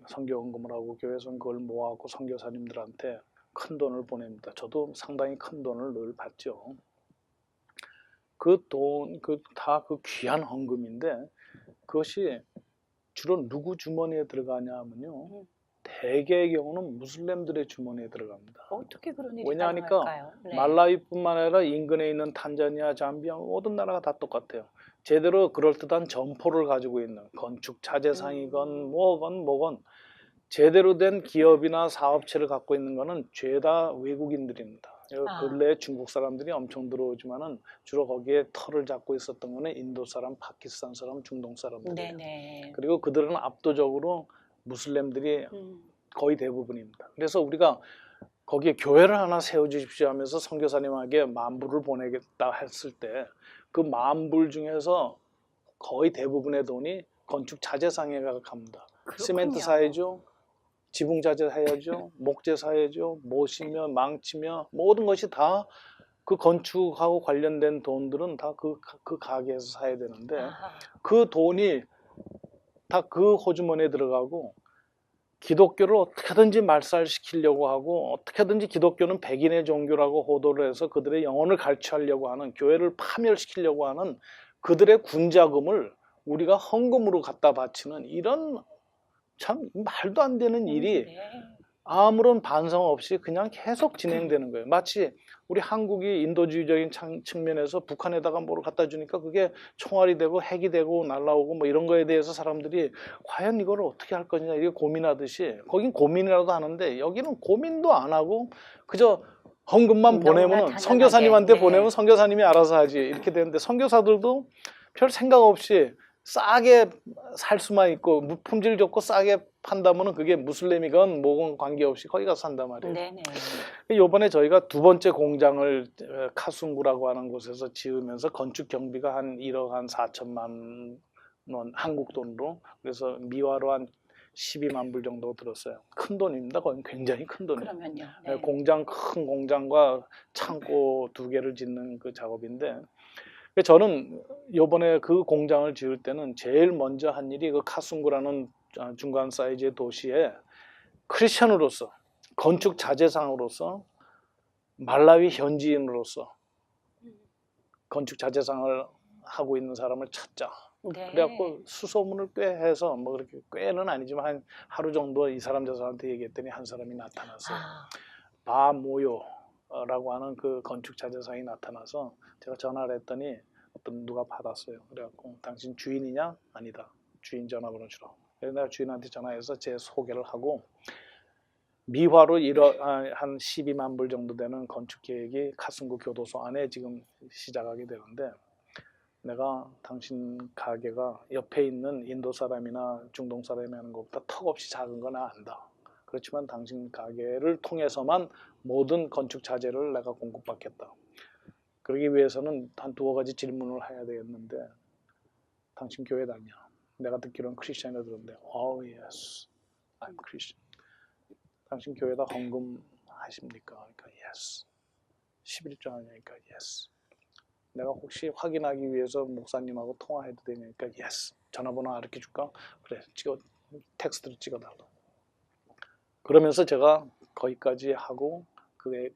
선교 헌금을 하고 교회에서 그걸 모아갖고 선교사님들한테 큰 돈을 보냅니다. 저도 상당히 큰 돈을 늘 받죠. 그 돈, 다 그 귀한 헌금인데 그것이 주로 누구 주머니에 들어가냐 하면요. 대개의 경우는 무슬림들의 주머니에 들어갑니다. 어떻게 그런 일이 왜냐하니까 가능할까요? 네. 말라위뿐만 아니라 인근에 있는 탄자니아, 잠비아 모든 나라가 다 똑같아요. 제대로 그럴듯한 점포를 가지고 있는 건축 자재상이건 뭐건 제대로 된 기업이나 사업체를 갖고 있는 거는 죄다 외국인들입니다. 근래에 중국 사람들이 엄청 들어오지만은 주로 거기에 털을 잡고 있었던 거는 인도 사람, 파키스탄 사람, 중동 사람들이에요. 네네. 그리고 그들은 압도적으로 무슬림들이 거의 대부분입니다. 그래서 우리가 거기에 교회를 하나 세워주십시오 하면서 선교사님에게 만불을 보내겠다 했을 때 그 만불 중에서 거의 대부분의 돈이 건축 자재상에 갑니다. 시멘트 사야죠. 지붕 자재 사야죠. 목재 사야죠. 못이며 망치며 모든 것이 다 그 건축하고 관련된 돈들은 다 그 가게에서 사야 되는데 그 돈이 다 그 호주머니에 들어가고 기독교를 어떻게든지 말살시키려고 하고 어떻게든지 기독교는 백인의 종교라고 호도를 해서 그들의 영혼을 갈취하려고 하는 교회를 파멸시키려고 하는 그들의 군자금을 우리가 헌금으로 갖다 바치는 이런 참 말도 안 되는 일이 아무런 반성 없이 그냥 계속 진행되는 거예요. 마치 우리 한국이 인도주의적인 측면에서 북한에다가 뭐를 갖다 주니까 그게 총알이 되고 핵이 되고 날라오고 뭐 이런 거에 대해서 사람들이 과연 이걸 어떻게 할 거냐 이게 고민하듯이 거긴 고민이라도 하는데 여기는 고민도 안 하고 그저 헌금만 보내면 선교사님한테 보내면 선교사님이 알아서 하지 이렇게 되는데 선교사들도 별 생각 없이 싸게 살 수만 있고 품질 좋고 싸게 판다면은 그게 무슬림이건 뭐건 관계없이 거기 가서 산단 말이에요. 네네. 이번에 저희가 두 번째 공장을 카순구라고 하는 곳에서 지으면서 건축 경비가 한 1억 한 4천만 원 한국 돈으로 그래서 미화로 한 12만 불 정도 들었어요. 큰 돈입니다. 그건 굉장히 큰 돈이에요. 그러면요. 네. 큰 공장과 창고 2개를 짓는 그 작업인데 저는 이번에 그 공장을 지을 때는 제일 먼저 한 일이 그 카순구라는 중간 사이즈의 도시에 크리스천으로서 건축 자재상으로서 말라위 현지인으로서 건축 자재상을 하고 있는 사람을 찾자. 네. 그래갖고 수소문을 꽤 해서 뭐 그렇게 꽤는 아니지만 한 하루 정도 이 사람 저 사람한테 얘기했더니 한 사람이 나타났어요. 바모요라고 하는 그 건축 자재상이 나타나서 제가 전화를 했더니 누가 받았어요. 그래갖고 당신 주인이냐? 아니다. 주인 전화번호 주라. 그래서 내가 주인한테 전화해서 제 소개를 하고 미화로 한 12만 불 정도 되는 건축 계획이 카순구 교도소 안에 지금 시작하게 되는데 내가 당신 가게가 옆에 있는 인도 사람이나 중동 사람이 하는 것보다 턱없이 작은 건 안다. 그렇지만 당신 가게를 통해서만 모든 건축 자재를 내가 공급받겠다. 그러기 위해서는 한 2가지 질문을 해야 되겠는데 당신 교회 다녀. 내가 듣기로는 크리스천이라 들었는데 Oh yes, I'm Christian. 당신 교회에다 헌금 하십니까? 그러니까 yes. 11조 하냐니까 yes. 내가 혹시 확인하기 위해서 목사님하고 통화해도 되냐니까 yes. 전화번호 알려 줄까? 그래. 텍스트로 찍어달라. 그러면서 제가 거기까지 하고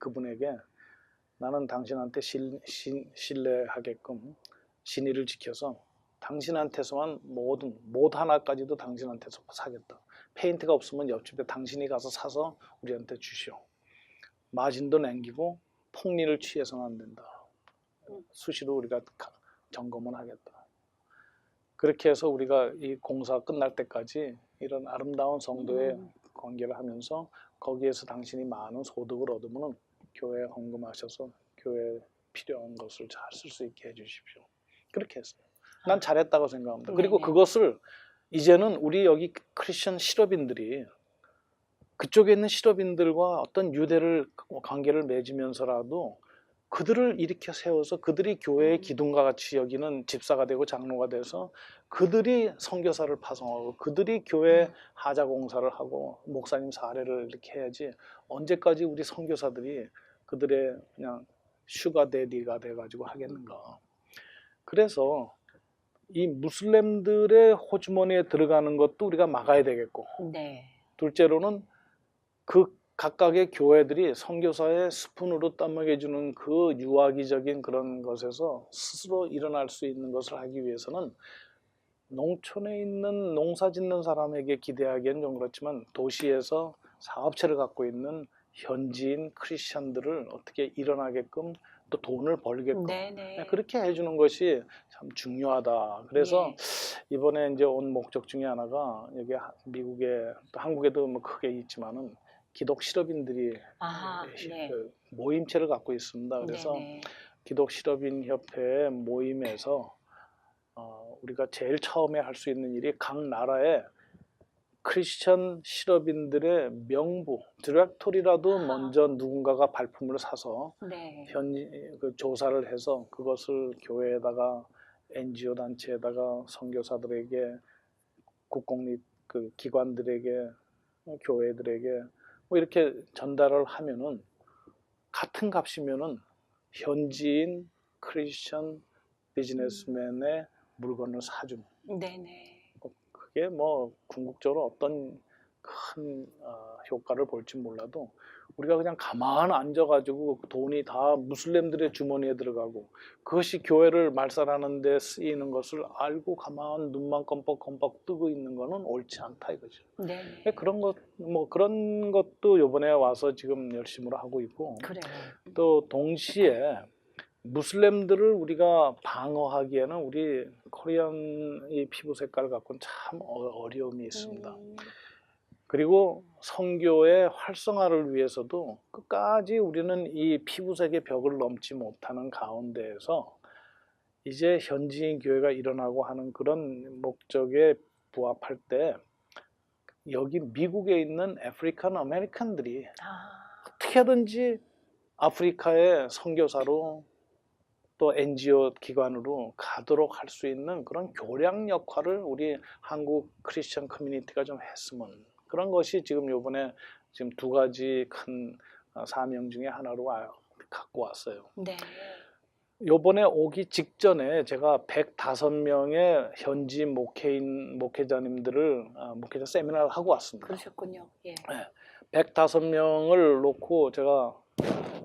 그분에게 나는 당신한테 신뢰하게끔 신의를 지켜서 당신한테서만 못 하나까지도 당신한테서 사겠다. 페인트가 없으면 옆집에 당신이 가서 사서 우리한테 주시오. 마진도 남기고 폭리를 취해서는 안 된다. 수시로 우리가 점검을 하겠다. 그렇게 해서 우리가 이 공사 끝날 때까지 이런 아름다운 성도의 관계를 하면서 거기에서 당신이 많은 소득을 얻으면 교회에 헌금하셔서 교회에 필요한 것을 잘 쓸 수 있게 해주십시오. 그렇게 했어요. 난 잘했다고 생각합니다. 그리고 네네. 그것을 이제는 우리 여기 크리스천 실업인들이 그쪽에 있는 실업인들과 어떤 유대를 관계를 맺으면서라도 그들을 일으켜 세워서 그들이 교회의 기둥과 같이 여기는 집사가 되고 장로가 돼서 그들이 선교사를 파송하고 그들이 교회 하자 공사를 하고 목사님 사례를 이렇게 해야지 언제까지 우리 선교사들이 그들의 그냥 슈가 데디가 돼가지고 하겠는가. 그래서 이 무슬림들의 호주머니에 들어가는 것도 우리가 막아야 되겠고, 네. 둘째로는 그 각각의 교회들이 선교사의 스푼으로 떠먹여주는 그 유아기적인 그런 것에서 스스로 일어날 수 있는 것을 하기 위해서는 농촌에 있는 농사 짓는 사람에게 기대하기엔 좀 그렇지만 도시에서 사업체를 갖고 있는 현지인 크리스천들을 어떻게 일어나게끔 또 돈을 벌게끔 네네. 그렇게 해주는 것이 참 중요하다. 그래서 예. 이번에 이제 온 목적 중에 하나가 여기 미국에 또 한국에도 뭐 크게 있지만은 기독 실업인들이 아하, 네. 그 모임체를 갖고 있습니다. 그래서 네네. 기독 실업인 협회 모임에서 우리가 제일 처음에 할 수 있는 일이 각 나라의 크리스천 실업인들의 명부, 디렉토리라도 먼저 누군가가 발품을 사서 네. 그 조사를 해서 그것을 교회에다가 NGO 단체에다가 선교사들에게 국공립 그 기관들에게 교회들에게 뭐 이렇게 전달을 하면은 같은 값이면은 현지인 크리스천 비즈니스맨의 물건을 사주는 네네. 그게 뭐 궁극적으로 어떤 큰 효과를 볼지 몰라도 우리가 그냥 가만 앉아가지고 돈이 다 무슬림들의 주머니에 들어가고 그것이 교회를 말살하는 데 쓰이는 것을 알고 가만 눈만 껌뻑껌뻑 뜨고 있는 거는 옳지 않다 이거죠. 네네. 그런 것, 뭐 그런 것도 이번에 와서 지금 열심으로 하고 있고 그래요. 또 동시에 무슬림들을 우리가 방어하기에는 우리 코리안 이 피부 색깔을 갖고는 참 어려움이 있습니다. 그리고 선교의 활성화를 위해서도 끝까지 우리는 이 피부색의 벽을 넘지 못하는 가운데에서 이제 현지인 교회가 일어나고 하는 그런 목적에 부합할 때 여기 미국에 있는 아프리칸 아메리칸들이 어떻게든지 아프리카의 선교사로 또 NGO 기관으로 가도록 할 수 있는 그런 교량 역할을 우리 한국 크리스천 커뮤니티가 좀 했으면 그런 것이 지금 요번에 지금 두 가지 큰 사명 중에 하나로 갖고 왔어요. 네. 요번에 오기 직전에 제가 105명의 현지 목회자님들을 목회자 세미나를 하고 왔습니다. 그러셨군요. 예. 105명을 놓고 제가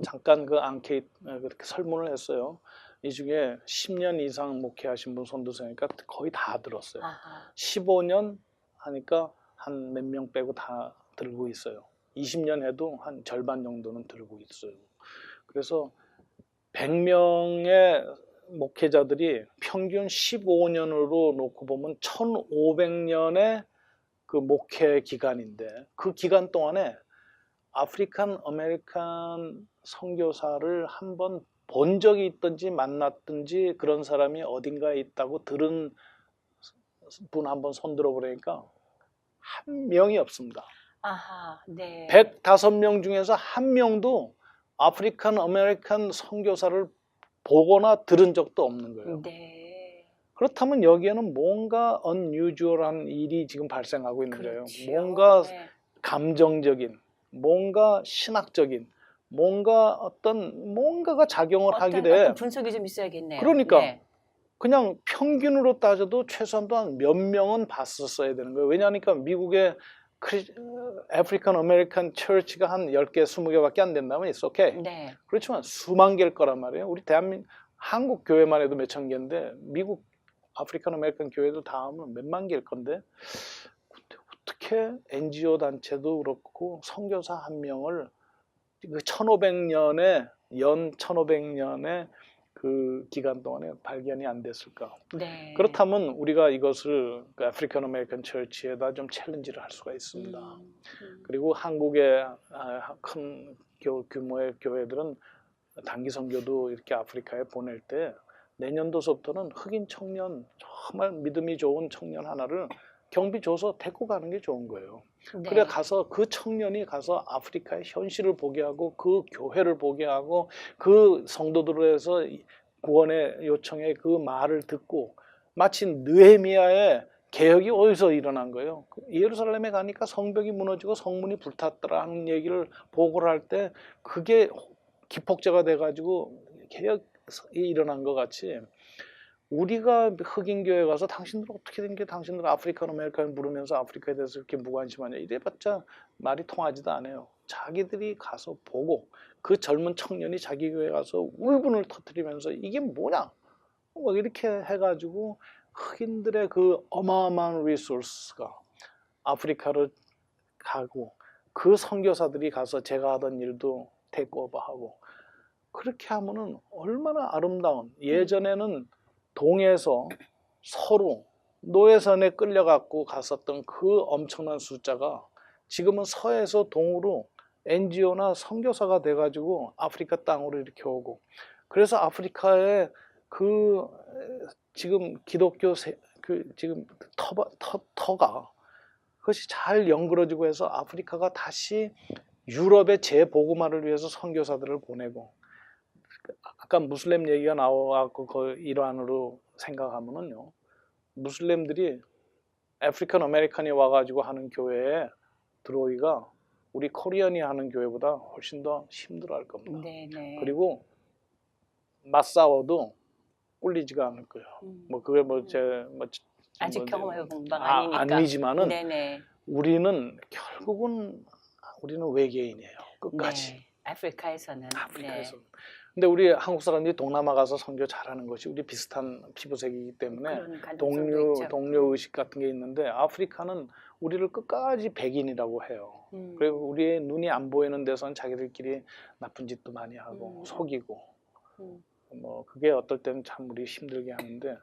잠깐 그 앙케이트 그렇게 설문을 했어요. 이 중에 10년 이상 목회하신 분 손 드세니까 거의 다 들었어요. 아하. 15년 하니까 한 몇 명 빼고 다 들고 있어요. 20년 해도 한 절반 정도는 들고 있어요. 그래서 100명의 목회자들이 평균 15년으로 놓고 보면 1500년의 그 목회 기간인데 그 기간 동안에 아프리칸 아메리칸 선교사를 한번 본 적이 있든지 만났든지 그런 사람이 어딘가에 있다고 들은 분 한번 손 들어보니까 한 명이 없습니다. 아하. 네. 105명 중에서 한 명도 아프리칸 아메리칸 선교사를 보거나 들은 적도 없는 거예요. 네. 그렇다면 여기에는 뭔가 unusual한 일이 지금 발생하고 있는 거예요. 그렇지요. 뭔가 네. 감정적인, 뭔가 신학적인, 뭔가가 작용을 하게 돼. 어떤 분석이 좀 있어야겠네요. 그러니까 네. 그냥 평균으로 따져도 최소한도 한 몇 명은 봤었어야 되는 거예요. 왜냐하니까 미국의 아프리칸 아메리칸 처치가 한 10개, 20개밖에 안 된다면 it's okay. 네. 그렇지만 수만 개일 거란 말이에요. 우리 한국 교회만 해도 몇천 개인데 미국 아프리칸 아메리칸 교회도 다 하면 몇만 개일 건데 어떻게 NGO 단체도 그렇고 선교사 한 명을 그 1500년에 그 기간 동안에 발견이 안 됐을까? 네. 그렇다면 우리가 이것을 그 아프리칸 아메리칸 처치에다 좀 챌린지를 할 수가 있습니다. 그리고 한국의 큰 규모의 교회들은 단기 선교도 이렇게 아프리카에 보낼 때 내년도서부터는 흑인 청년, 정말 믿음이 좋은 청년 하나를 경비 줘서 데리고 가는 게 좋은 거예요. 네. 그래 가서 그 청년이 가서 아프리카의 현실을 보게 하고 그 교회를 보게 하고 그 성도들에서 구원의 요청의 그 말을 듣고 마치 느헤미야의 개혁이 어디서 일어난 거예요? 예루살렘에 가니까 성벽이 무너지고 성문이 불탔더라는 얘기를 보고를 할 때 그게 기폭제가 돼가지고 개혁이 일어난 것 같이 우리가 흑인 교회 가서 당신들 어떻게 된 게 당신들 아프리칸 아메리칸 부르면서 아프리카에 대해서 이렇게 무관심하냐 이래봤자 말이 통하지도 않아요. 자기들이 가서 보고 그 젊은 청년이 자기 교회 가서 울분을 터뜨리면서 이게 뭐냐 뭐 이렇게 해가지고 흑인들의 그 어마어마한 리소스가 아프리카를 가고 그 선교사들이 가서 제가 하던 일도 테이크오버하고 그렇게 하면은 얼마나 아름다운 예전에는 동에서 서로 노예선에 끌려갖고 갔었던 그 엄청난 숫자가 지금은 서에서 동으로 NGO나 선교사가 돼가지고 아프리카 땅으로 이렇게 오고 그래서 아프리카에 그 지금 기독교 그 지금 터가 그것이 잘 연그러지고 해서 아프리카가 다시 유럽의 재보고마를 위해서 선교사들을 보내고 아까 무슬림 얘기가 나와갖고 그 일환으로 생각하면은요 무슬림들이 아프리칸 아메리칸이 와가지고 하는 교회에 들어오기가 우리 코리안이 하는 교회보다 훨씬 더 힘들어할 겁니다. 네네. 그리고 맞싸워도 꿀리지가 않을 거예요. 뭐 그게 아직 경험해본 바가 아니니까. 아니지만은 네네. 우리는 결국은 우리는 외계인이에요. 끝까지. 네. 아프리카에서는. 아프리카에서. 근데 우리 한국 사람들이 동남아 가서 선교 잘하는 것이 우리 비슷한 피부색이기 때문에 그런 가능성도 있죠. 동료 의식 같은 게 있는데 아프리카는 우리를 끝까지 백인이라고 해요. 그리고 우리의 눈이 안 보이는 데서는 자기들끼리 나쁜 짓도 많이 하고 속이고 뭐 그게 어떨 때는 참 우리 힘들게 하는데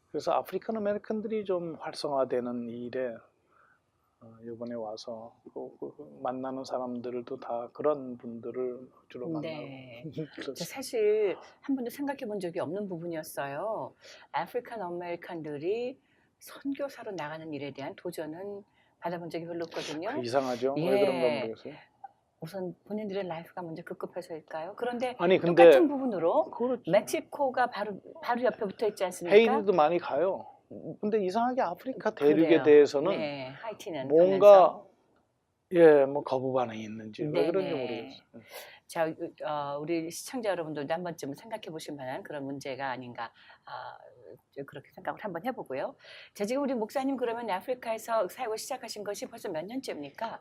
그래서 아프리칸 아메리칸들이 좀 활성화되는 일에 이번에 와서 만나는 사람들도 다 그런 분들을 주로 만나고 네. 사실 한 번도 생각해 본 적이 없는 부분이었어요. 아프리칸 아메리칸들이 선교사로 나가는 일에 대한 도전은 받아본 적이 별로 없거든요. 이상하죠? 예. 왜 그런가 모르겠어요. 우선 본인들의 라이프가 먼저 급급해서일까요? 그런데 아니 근데 똑같은 부분으로 그렇죠. 멕시코가 바로 옆에 붙어 있지 않습니까? 헤이티도 많이 가요. 근데 이상하게 아프리카 대륙에 그래요. 대해서는 네, 하이티는 뭔가 뭐 거부 반응이 있는지 왜 네네. 그런지 모르겠어요. 자, 우리 시청자 여러분들도 한 번쯤 생각해 보실 만한 그런 문제가 아닌가 그렇게 생각을 한번 해보고요. 자, 지금 우리 목사님 그러면 아프리카에서 사역을 시작하신 것이 벌써 몇 년째입니까?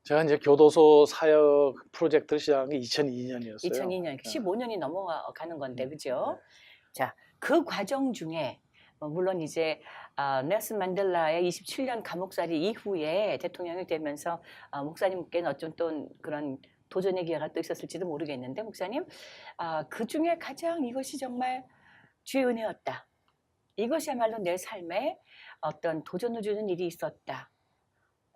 제가 이제 교도소 사역 프로젝트를 시작한 게 2002년이었어요. 2002년, 15년이 넘어가는 건데, 그죠? 네. 자, 그 과정 중에 물론 이제 넬슨 만델라의 27년 감옥살이 이후에 대통령이 되면서 목사님께는 어떤 또 그런 도전의 기회가 또 있었을지도 모르겠는데 목사님 그 중에 가장 이것이 정말 주의 은혜였다. 이것이야말로 내 삶에 어떤 도전을 주는 일이 있었다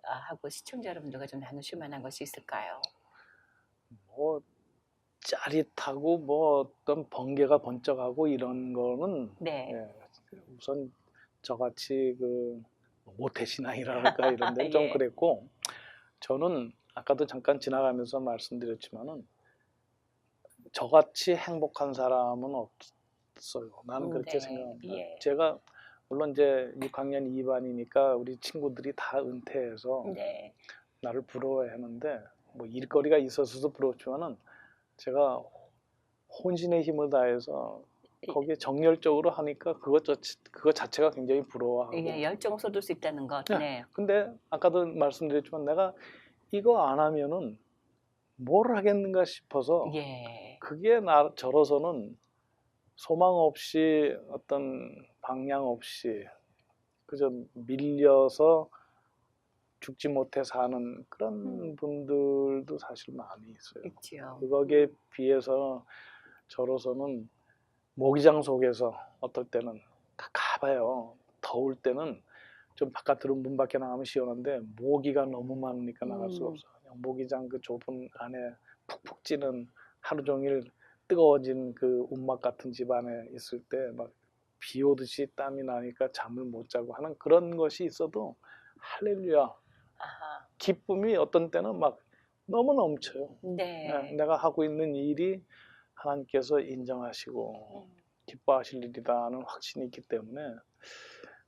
하고 시청자 여러분들과 좀 나누실 만한 것이 있을까요? 뭐 짜릿하고 뭐 어떤 번개가 번쩍하고 이런 거는 네. 우선 저같이 그 모태신앙이랄까 이런 데는 좀 예. 그랬고 저는 아까도 잠깐 지나가면서 말씀드렸지만은 저같이 행복한 사람은 없어요. 나는 그렇게 네. 생각합니다. 예. 제가 물론 이제 6학년 2반이니까 우리 친구들이 다 은퇴해서 네. 나를 부러워하는데 뭐 일거리가 있어서도 부럽지만은 제가 혼신의 힘을 다해서 거기에 정열적으로 하니까 그거 자체가 굉장히 부러워하고. 예, 열정을 쏟을 수 있다는 것. 네. 근데 아까도 말씀드렸지만 내가 이거 안 하면은 뭘 하겠는가 싶어서 예. 그게 저로서는 소망 없이 어떤 방향 없이 그저 밀려서 죽지 못해 사는 그런 분들도 사실 많이 있어요. 있죠. 그거기에 비해서 저로서는 모기장 속에서 어떨 때는 가봐요. 더울 때는 좀 바깥으로 문 밖에 나가면 시원한데 모기가 너무 많으니까 나갈 수가 없어. 그냥 모기장 그 좁은 안에 푹푹 찌는 하루 종일 뜨거워진 그 움막 같은 집 안에 있을 때 막 비 오듯이 땀이 나니까 잠을 못 자고 하는 그런 것이 있어도 할렐루야 아하. 기쁨이 어떤 때는 막 너무 넘쳐요. 네. 내가 하고 있는 일이 하나님께서 인정하시고 기뻐하실 일이라는 확신이 있기 때문에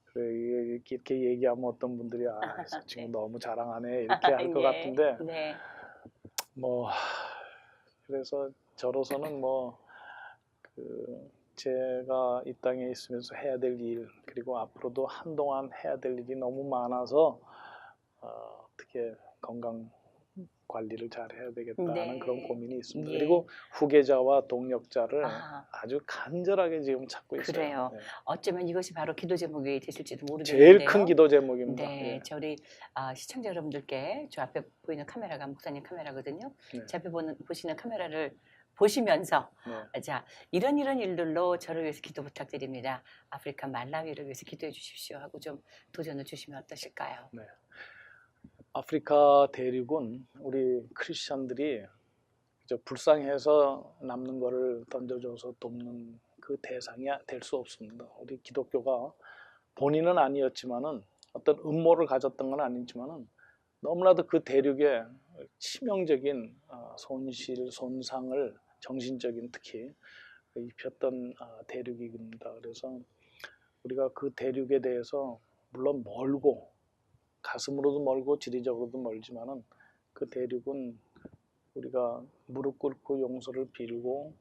그래, 이렇게 얘기하면 어떤 분들이 저 친구 네. 너무 자랑하네 이렇게 할 것 예. 같은데 네. 뭐 그래서 저로서는 그 제가 이 땅에 있으면서 해야 될 일 그리고 앞으로도 한동안 해야 될 일이 너무 많아서 어떻게 건강 관리를 잘 해야 되겠다는 네. 그런 고민이 있습니다. 예. 그리고 후계자와 동력자를 아하. 아주 간절하게 지금 찾고 있어요. 그래요. 네. 어쩌면 이것이 바로 기도 제목이 되실지도 제일 모르겠는데요. 큰 기도 제목입니다. 네, 예. 저희 시청자 여러분들께 저 앞에 보이는 카메라가 목사님 카메라거든요. 네. 제 앞에 보시는 카메라를 보시면서 네. 자 이런 일들로 저를 위해서 기도 부탁드립니다. 아프리카 말라위를 위해서 기도해 주십시오 하고 좀 도전을 주시면 어떠실까요? 네. 아프리카 대륙은 우리 크리스천들이 불쌍해서 남는 거를 던져줘서 돕는 그 대상이 될 수 없습니다. 우리 기독교가 본인은 아니었지만은 어떤 음모를 가졌던 건 아니지만은 너무나도 그 대륙에 치명적인 손실, 손상을 정신적인 특히 입혔던 대륙입니다. 그래서 우리가 그 대륙에 대해서 물론 멀고 가슴으로도 멀고 지리적으로도 멀지만은 그 대륙은 우리가 무릎 꿇고 용서를 빌고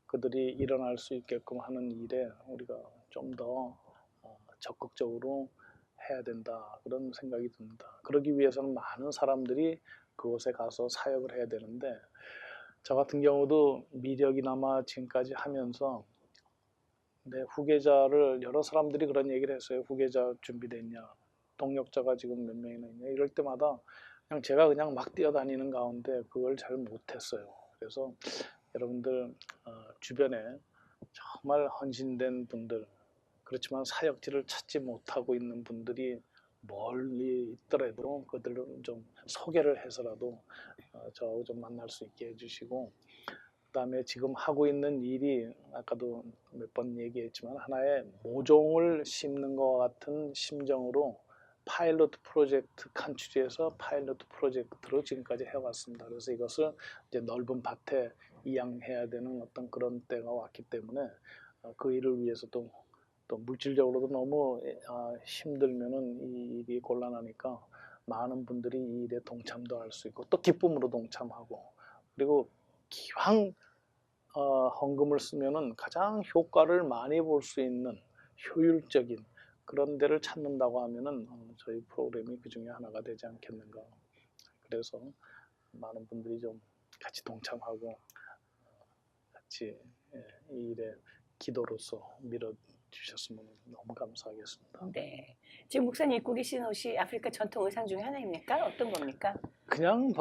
그들이 일어날 수 있게끔 하는 일에 우리가 좀 더 적극적으로 해야 된다 그런 생각이 듭니다. 그러기 위해서는 많은 사람들이 그곳에 가서 사역을 해야 되는데 저 같은 경우도 미력이나마 지금까지 하면서 내 후계자를 여러 사람들이 그런 얘기를 했어요. 후계자 준비됐냐? 동력자가 지금 몇 명이나 있냐? 이럴 때마다 제가 그냥 막 뛰어다니는 가운데 그걸 잘 못했어요. 그래서 여러분들 주변에 정말 헌신된 분들 그렇지만 사역지를 찾지 못하고 있는 분들이 멀리 있더라도 그들을 좀 소개를 해서라도 저하고 좀 만날 수 있게 해주시고 그다음에 지금 하고 있는 일이 아까도 몇 번 얘기했지만 하나의 모종을 심는 것 같은 심정으로 파일럿 프로젝트 칸츄리에서 파일럿 프로젝트로 지금까지 해왔습니다. 그래서 이것을 이제 넓은 밭에 이양해야 되는 어떤 그런 때가 왔기 때문에 그 일을 위해서도 또 물질적으로도 너무 힘들면은 이 일이 곤란하니까 많은 분들이 이 일에 동참도 할 수 있고 또 기쁨으로 동참하고 그리고 기왕 헌금을 쓰면은 가장 효과를 많이 볼 수 있는 효율적인 그런 데를 찾는다고 하면은 저희 프로그램이 그 중에 하나가 되지 않겠는가. 그래서 많은 분들이 좀 같이 동참하고 같이 이 일에 기도로서 밀어주셨으면 너무 감사하겠습니다. 네. 지금 목사님 입고 계신 옷이 아프리카 전통 의상 중에 하나입니까? 어떤 겁니까? 그냥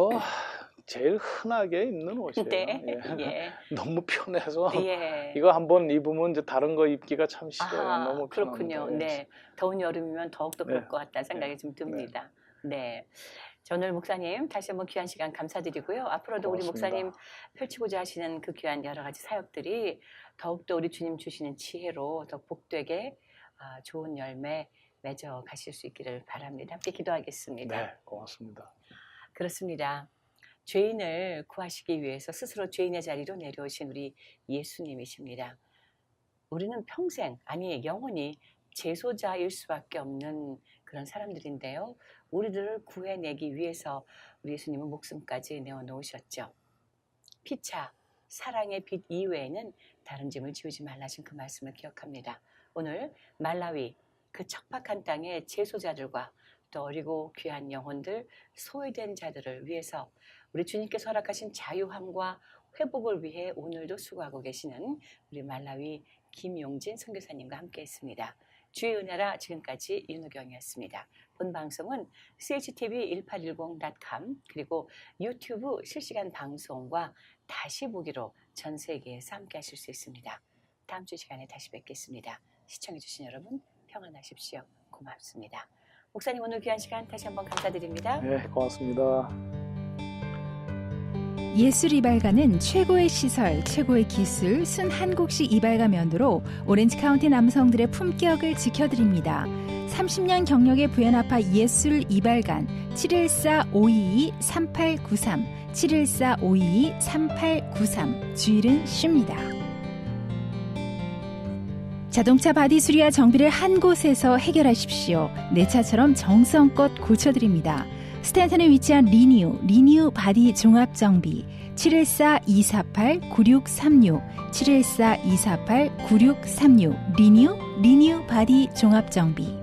제일 흔하게 입는 옷이에요. 네. 예. 예. 너무 편해서 예. 이거 한번 입으면 이제 다른 거 입기가 참 싫어요. 아하, 너무 편합니다. 그렇군요. 예. 네. 더운 여름이면 더욱더 그럴 네. 것 같다는 생각이 좀 듭니다. 네. 저 오늘 목사님 다시 한번 귀한 시간 감사드리고요. 앞으로도 우리 고맙습니다. 목사님 펼치고자 하시는 그 귀한 여러 가지 사역들이 더욱더 우리 주님 주시는 지혜로 더 복되게 좋은 열매 맺어 가실 수 있기를 바랍니다. 함께 기도하겠습니다. 네, 고맙습니다. 그렇습니다. 죄인을 구하시기 위해서 스스로 죄인의 자리로 내려오신 우리 예수님이십니다. 우리는 평생, 아니 영원히 재소자일 수밖에 없는 그런 사람들인데요. 우리들을 구해내기 위해서 우리 예수님은 목숨까지 내어놓으셨죠. 피차, 사랑의 빛 이외에는 다른 짐을 지우지 말라신 그 말씀을 기억합니다. 오늘 말라위, 그 척박한 땅의 재소자들과 또 어리고 귀한 영혼들, 소외된 자들을 위해서 우리 주님께서 허락하신 자유함과 회복을 위해 오늘도 수고하고 계시는 우리 말라위 김용진 선교사님과 함께했습니다. 주의 은혜라 지금까지 윤우경이었습니다. 본 방송은 CHTV1810.com 그리고 유튜브 실시간 방송과 다시 보기로 전 세계에서 함께하실 수 있습니다. 다음 주 시간에 다시 뵙겠습니다. 시청해주신 여러분 평안하십시오. 고맙습니다. 목사님 오늘 귀한 시간 다시 한번 감사드립니다. 네, 고맙습니다. 예술 이발가는 최고의 시설, 최고의 기술, 순 한국식 이발가 면도로 오렌지 카운티 남성들의 품격을 지켜드립니다. 30년 경력의 부연아파 예술 이발관 714-522-3893 714-522-3893 주일은 쉽니다. 자동차 바디 수리와 정비를 한 곳에서 해결하십시오. 내 차처럼 정성껏 고쳐드립니다. 스탠턴에 위치한 리뉴 바디 종합정비 714-248-9636 714-248-9636 리뉴 바디 종합정비